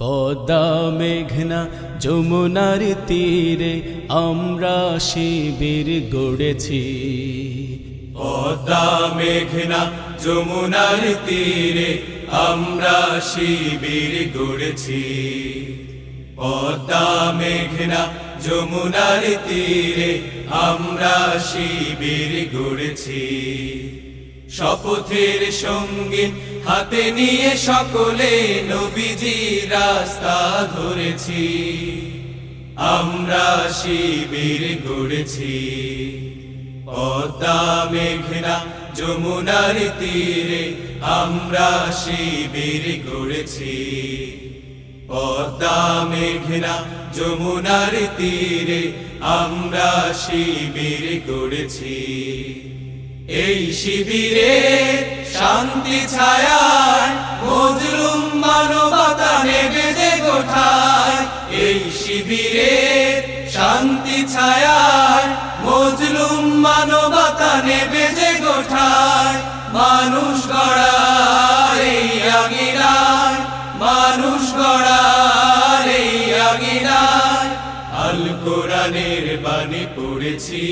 পদ্মা মেঘনা যমুনার তীরে আমরা শিবির গড়েছি। পদ্মা মেঘনা যমুনার তীরে আমরা শিবির গড়েছি। পদ্মা মেঘনা যমুনার তীরে আমরা শিবির গড়েছি। শপথের সঙ্গে হাতে নিয়ে সকলে নবীজির রাস্তা ধরেছি। আমরা শিবির গড়েছি। পদ্মা মেঘনা যমুনার তীরে আমরা শিবির গড়েছি। পদ্মা মেঘনা যমুনার তীরে আমরা শিবির গড়েছি। এই শিবিরে শান্তি ছায়ায় মজলুম মানবতা নেবে যে গোঠায়। এই শিবিরে শান্তি ছায়ায় মজলুম মানবতা নেবে যে গোঠায়। মানুষ গড়ার এই আঙিনায়, মানুষ গড়ার এই আঙিনায় আল কোরআনের বাণী পড়েছি।